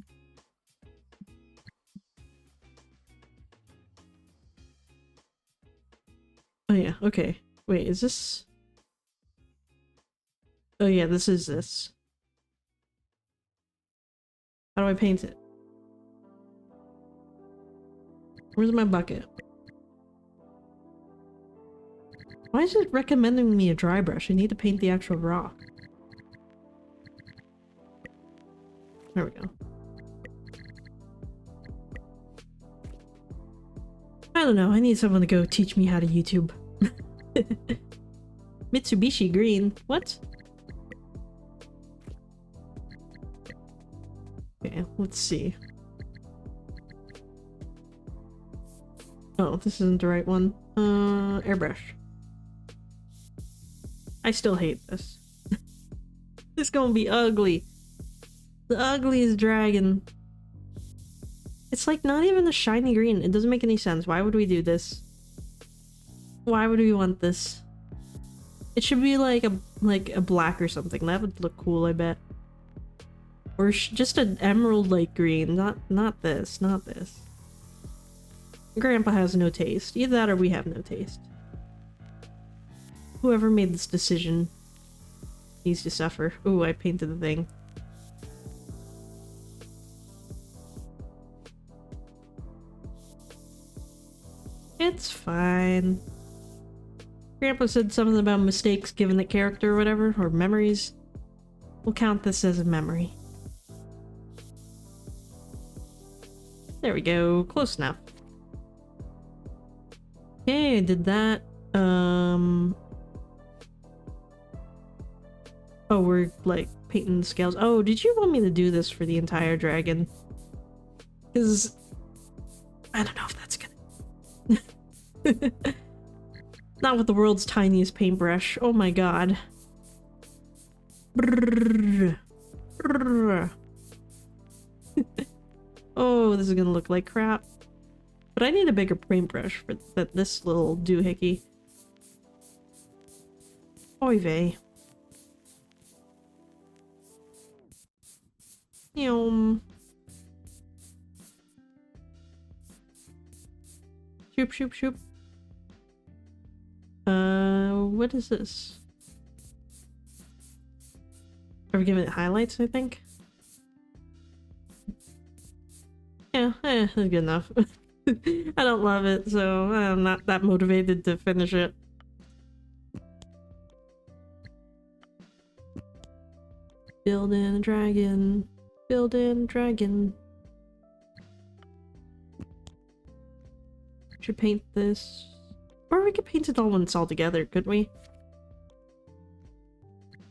Oh yeah, okay. Wait, is this... Oh yeah, this is this. How do I paint it? Where's my bucket? Why is it recommending me a dry brush? I need to paint the actual rock. There we go. I don't know, I need someone to go teach me how to YouTube. Mitsubishi green? What? Okay, let's see. Oh, this isn't the right one. Airbrush. I still hate this. This is gonna be ugly. The ugliest dragon. It's like not even a shiny green. It doesn't make any sense. Why would we do this? Why would we want this? It should be like a black or something. That would look cool, I bet. Or just an emerald like green. Not this. Not this. Grandpa has no taste. Either that or we have no taste. Whoever made this decision needs to suffer. Ooh, I painted the thing. It's fine. Grandpa said something about mistakes given the character or whatever, or memories. We'll count this as a memory. There we go. Close enough. Okay, I did that. Oh, we're like painting the scales. Oh, did you want me to do this for the entire dragon? Because I don't know if that's gonna... Not with the world's tiniest paintbrush. Oh my god. Oh, this is gonna look like crap. But I need a bigger paintbrush for this little doohickey. Oy vey. Shoop, shoop, shoop. What is this? Are we giving it highlights, I think? Yeah, that's good enough. I don't love it, so I'm not that motivated to finish it. Building a dragon. Building a dragon. Should paint this. Or we could paint it all when it's all together, could we?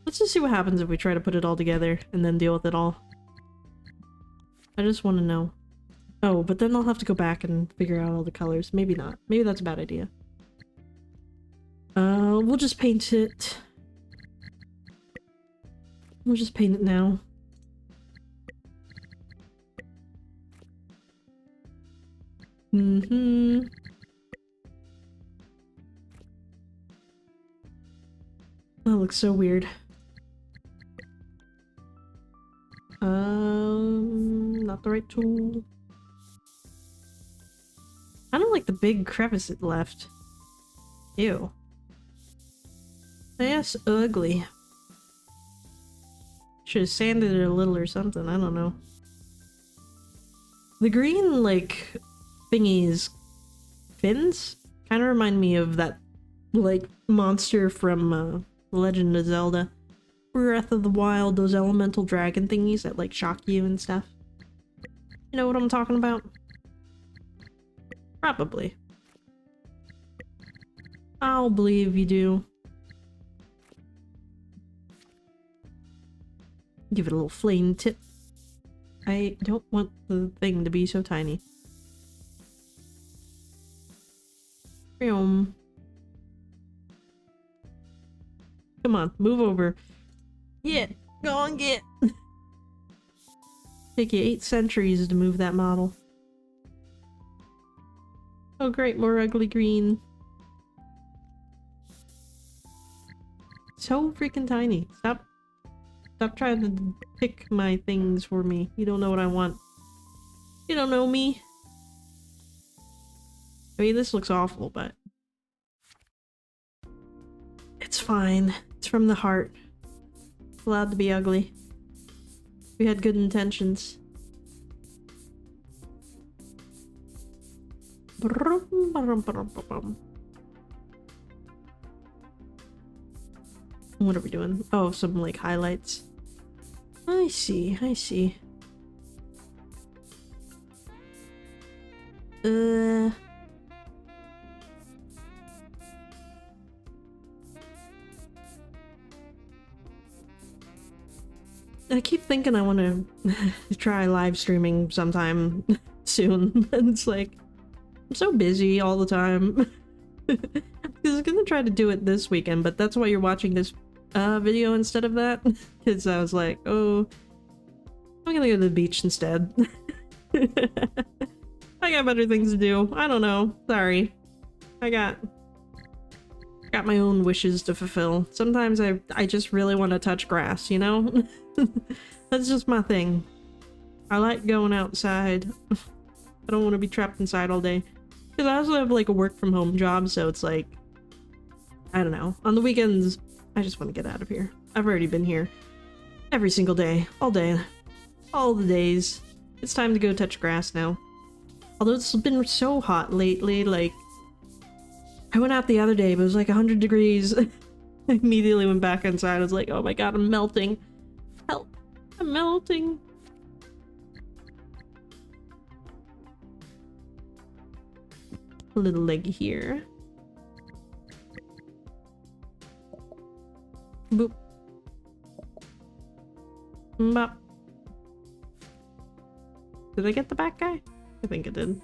Let's just see what happens if we try to put it all together and then deal with it all. I just want to know. Oh, but then I'll have to go back and figure out all the colors. Maybe not. Maybe that's a bad idea. We'll just paint it. We'll just paint it now. Mm-hmm. That looks so weird. Not the right tool. I don't like the big crevice it left. Ew. That's ugly. Should have sanded it a little or something, I don't know. The green, like, thingies, fins, kind of remind me of that, like, monster from, Legend of Zelda. Breath of the Wild, those elemental dragon thingies that, like, shock you and stuff. You know what I'm talking about? Probably. I'll believe you do. Give it a little flame tip. I don't want the thing to be so tiny. Come on, move over. Yeah, go on, get. Take you 8 centuries to move that model. Oh great, more ugly green. So freaking tiny. Stop trying to pick my things for me. You don't know what I want. You don't know me. I mean, this looks awful, but it's fine. It's from the heart. It's allowed to be ugly. We had good intentions. What are we doing? Oh, some like highlights. I see, I see. I keep thinking I want to try live streaming sometime soon, and it's like, I'm so busy all the time. I was gonna try to do it this weekend, but that's why you're watching this video instead of that, because I was like, oh, I'm gonna go to the beach instead. I got better things to do. I don't know. Sorry. I got my own wishes to fulfill. Sometimes I just really want to touch grass, you know? That's just my thing. I like going outside. I don't want to be trapped inside all day. Because I also have like a work from home job, so it's like, I don't know. On the weekends, I just want to get out of here. I've already been here every single day, all the days. It's time to go touch grass now. Although it's been so hot lately, like, I went out the other day, but it was like 100 degrees. I immediately went back inside. I was like, oh my god, I'm melting. Help, I'm melting. A little leg here. Boop. Bop. Did I get the back guy? I think I did.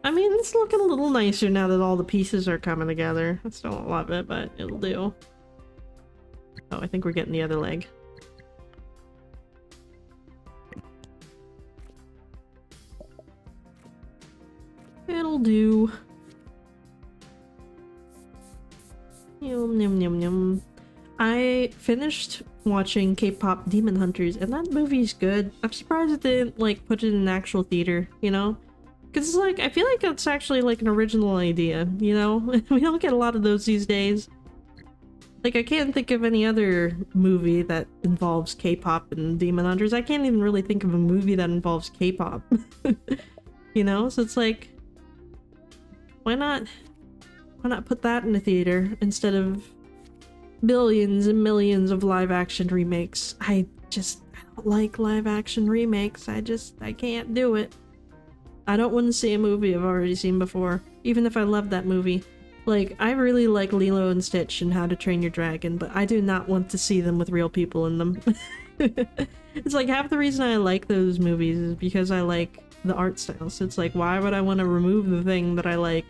I mean, it's looking a little nicer now that all the pieces are coming together. I still don't love it, but it'll do. Oh, I think we're getting the other leg. It'll do. Yum, yum, yum, yum. I finished watching K-pop Demon Hunters, and that movie's good. I'm surprised it didn't, like, put it in actual theater, you know? Because it's like, I feel like that's actually like an original idea, you know? We don't get a lot of those these days. Like, I can't think of any other movie that involves K-pop and Demon Hunters. I can't even really think of a movie that involves K-pop. You know? So it's like, why not put that in the theater instead of billions and millions of live-action remakes? I don't like live-action remakes. I can't do it. I don't want to see a movie I've already seen before, even if I love that movie. Like, I really like Lilo and Stitch and How to Train Your Dragon, but I do not want to see them with real people in them. It's like half the reason I like those movies is because I like the art style. So it's like, why would I want to remove the thing that I like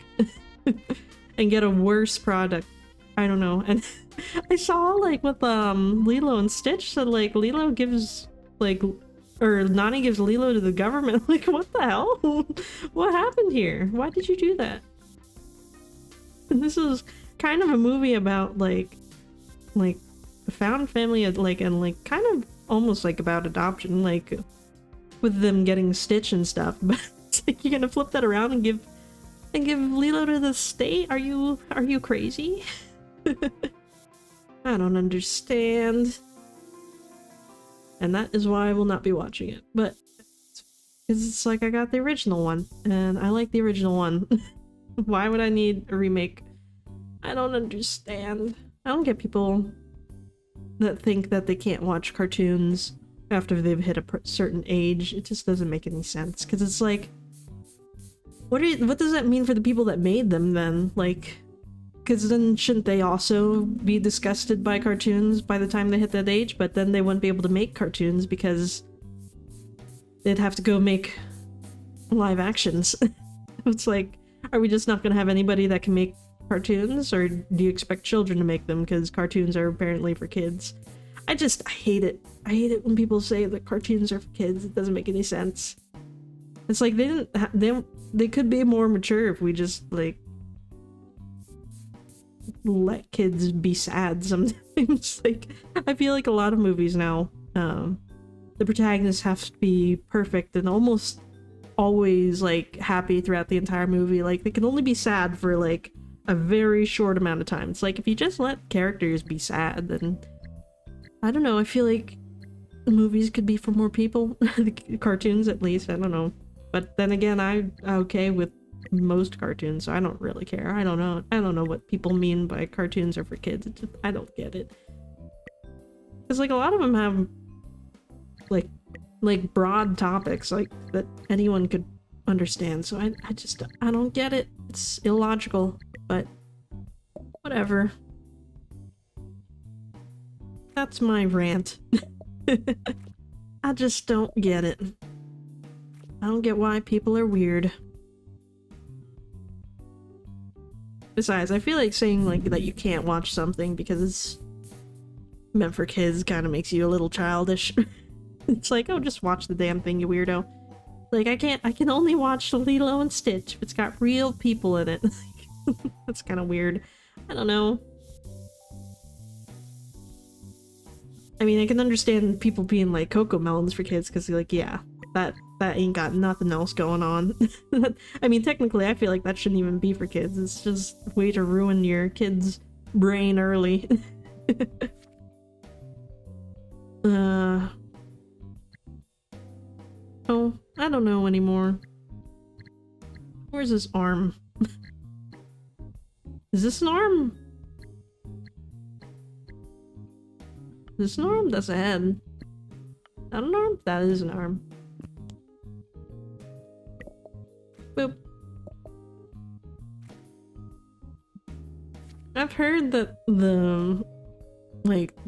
and get a worse product? I don't know. And I saw, like, with Lilo and Stitch that, like, Lilo gives, like, or Nani gives Lilo to the government. Like, what the hell? What happened here? Why did you do that? This is kind of a movie about like found family, like, and like kind of almost like about adoption, like with them getting Stitch and stuff. But it's like, you're gonna flip that around and give Lilo to the state? Are you crazy? I don't understand. And that is why I will not be watching it. But it's like, I got the original one and I like the original one. Why would I need a remake? I don't understand. I don't get people that think that they can't watch cartoons after they've hit a certain age. It just doesn't make any sense. Because it's like, what does that mean for the people that made them then? Like, because then shouldn't they also be disgusted by cartoons by the time they hit that age? But then they wouldn't be able to make cartoons because they'd have to go make live actions. It's like, are we just not going to have anybody that can make cartoons? Or do you expect children to make them because cartoons are apparently for kids? I hate it. I hate it when people say that cartoons are for kids. It doesn't make any sense. It's like they could be more mature if we just, like, let kids be sad sometimes. Like, I feel like a lot of movies now, the protagonists have to be perfect and almost always like happy throughout the entire movie. Like, they can only be sad for like a very short amount of time. It's like, if you just let characters be sad, then I don't know, I feel like movies could be for more people. The cartoons, at least, I don't know. But then again, I'm okay with most cartoons, so I don't really care. I don't know what people mean by cartoons are for kids. I don't get it. Because like a lot of them have like broad topics like that anyone could understand, so I don't get it. It's illogical, but whatever. That's my rant. I just don't get it. I don't get why people are weird. Besides, I feel like saying like that you can't watch something because it's meant for kids kind of makes you a little childish. It's like, oh, just watch the damn thing, you weirdo. Like, I can only watch Lilo and Stitch if it's got real people in it. That's kind of weird. I don't know. I mean, I can understand people being like Cocoa Melons for kids, because like, yeah, that ain't got nothing else going on. I mean, technically, I feel like that shouldn't even be for kids. It's just a way to ruin your kid's brain early. Oh, I don't know anymore. Where's his arm? Is this an arm? Is this an arm? That's a head. Is that an arm? That is an arm. Boop. I've heard that the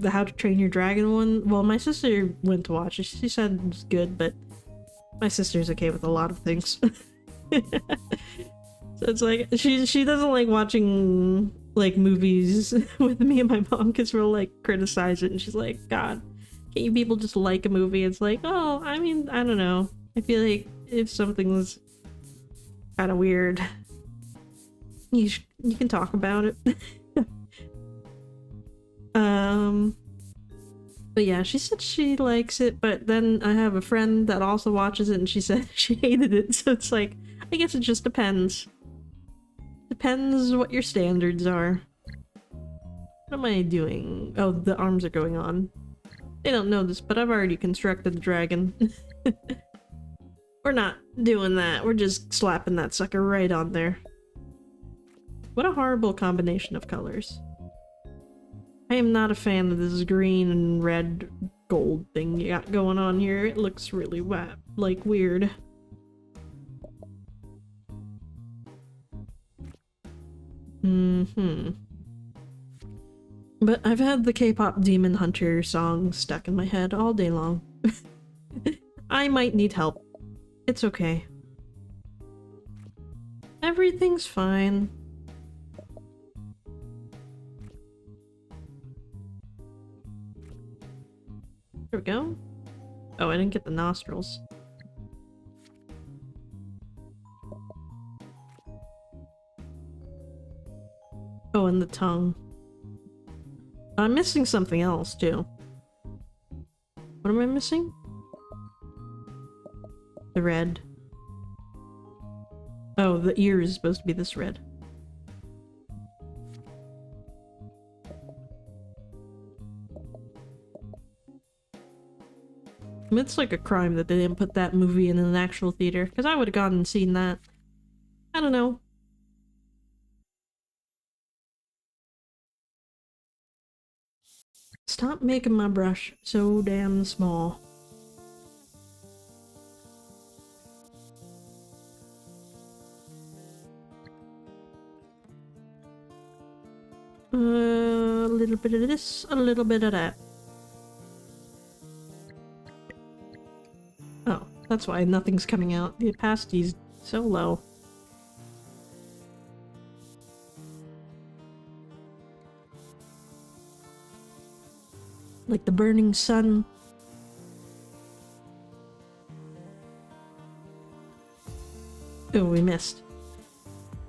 How to Train Your Dragon one, well, my sister went to watch it. She said it was good, but my sister's okay with a lot of things. So it's like, she doesn't like watching like movies with me and my mom because we'll like criticize it, and she's like, God, can't you people just like a movie? It's like, oh, I mean, I don't know. I feel like if something's kind of weird, you can talk about it. But yeah, she said she likes it, but then I have a friend that also watches it and she said she hated it, so it's like, I guess it just depends. Depends what your standards are. What am I doing? Oh, the arms are going on. They don't know this, but I've already constructed the dragon. We're not doing that. We're just slapping that sucker right on there. What a horrible combination of colors. I am not a fan of this green and red gold thing you got going on here. It looks really like weird. But I've had the K-pop Demon Hunter song stuck in my head all day long. I might need help. It's okay. Everything's fine. There we go. Oh, I didn't get the nostrils. Oh, and the tongue. I'm missing something else, too. What am I missing? The red. Oh, the ear is supposed to be this red. It's like a crime that they didn't put that movie in an actual theater, because I would have gone and seen that. I don't know. Stop making my brush so damn small. A little bit of this, a little bit of that. Oh, that's why nothing's coming out. The opacity's so low. Like the burning sun. Oh, we missed.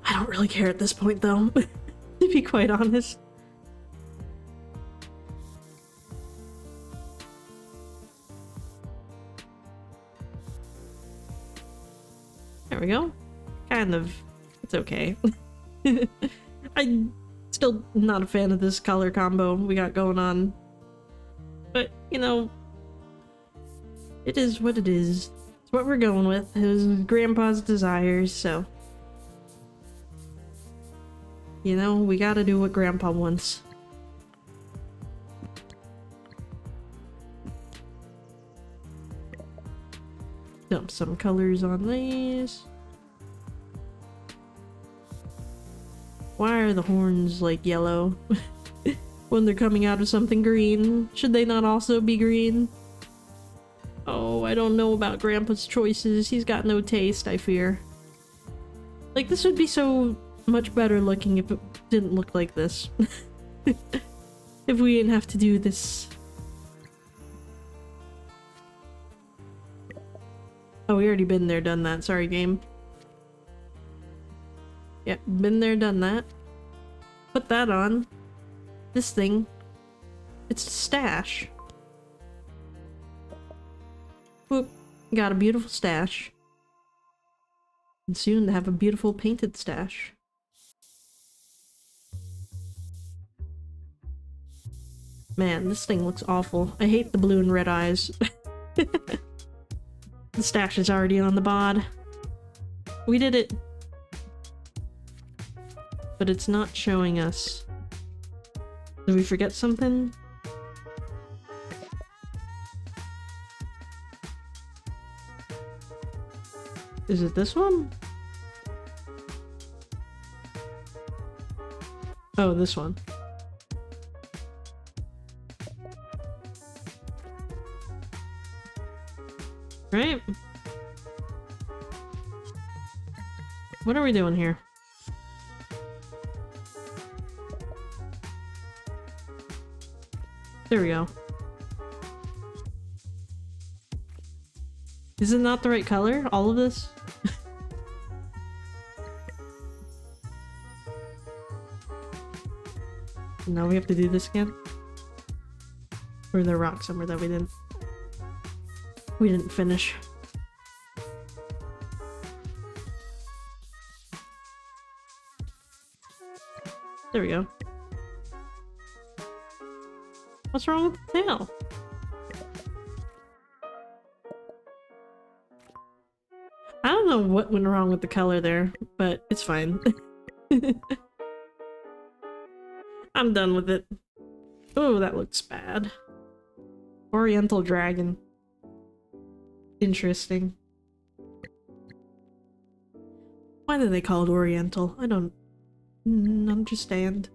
I don't really care at this point, though, to be quite honest. There we go. Kind of. It's okay. I'm still not a fan of this color combo we got going on. But, you know, it is what it is. It's what we're going with. It was Grandpa's desires, so... You know, we gotta do what Grandpa wants. Dump some colors on these. Why are the horns, like, yellow? When they're coming out of something green. Should they not also be green? Oh, I don't know about Grandpa's choices. He's got no taste, I fear. Like, this would be so much better looking if it didn't look like this. If we didn't have to do this. Oh, we already been there, done that. Sorry, game. Yep, been there, done that. Put that on. This thing. It's a stash. Whoop. Got a beautiful stash. And soon to have a beautiful painted stash. Man, this thing looks awful. I hate the blue and red eyes. The stash is already on the bod. We did it. But it's not showing us. Did we forget something? Is it this one? Oh, this one. Right? What are we doing here? There we go. Is it not the right color? All of this? Now we have to do this again? Or is there a rock somewhere that we didn't finish? There we go. What's wrong with the tail? I don't know what went wrong with the color there, but it's fine. I'm done with it. Oh, that looks bad. Oriental dragon. Interesting. Why do they call it Oriental? I don't understand.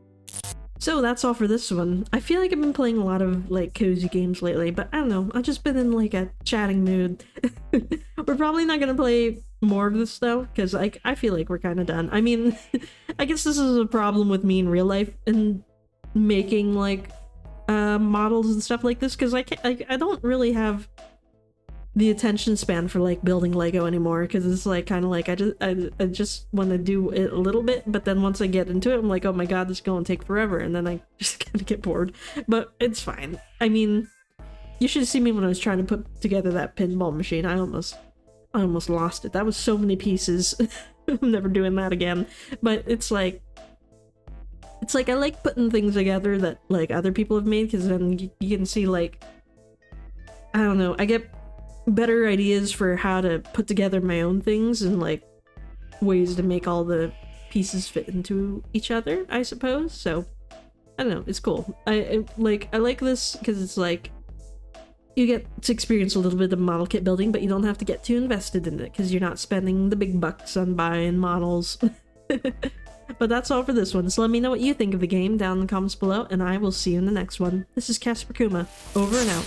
So that's all for this one. I feel like I've been playing a lot of like cozy games lately, but I don't know. I've just been in like a chatting mood. We're probably not gonna play more of this though, because I feel like we're kind of done. I mean, I guess this is a problem with me in real life and making like models and stuff like this, because I don't really have the attention span for like building Lego anymore, because it's like kind of like I just want to do it a little bit, but then once I get into it I'm like, oh my god, this is going to take forever, and then I just kind of get bored. But it's fine. I mean, you should see me when I was trying to put together that pinball machine. I almost lost it. That was so many pieces. I'm never doing that again. But it's like I like putting things together that like other people have made, because then you can see like, I don't know, I get better ideas for how to put together my own things and like ways to make all the pieces fit into each other, I suppose. So I don't know, it's cool. I like this because it's like you get to experience a little bit of model kit building, but you don't have to get too invested in it because you're not spending the big bucks on buying models. But that's all for this one, so let me know what you think of the game down in the comments below, and I will see you in the next one. This is Casper Kuma, over and out.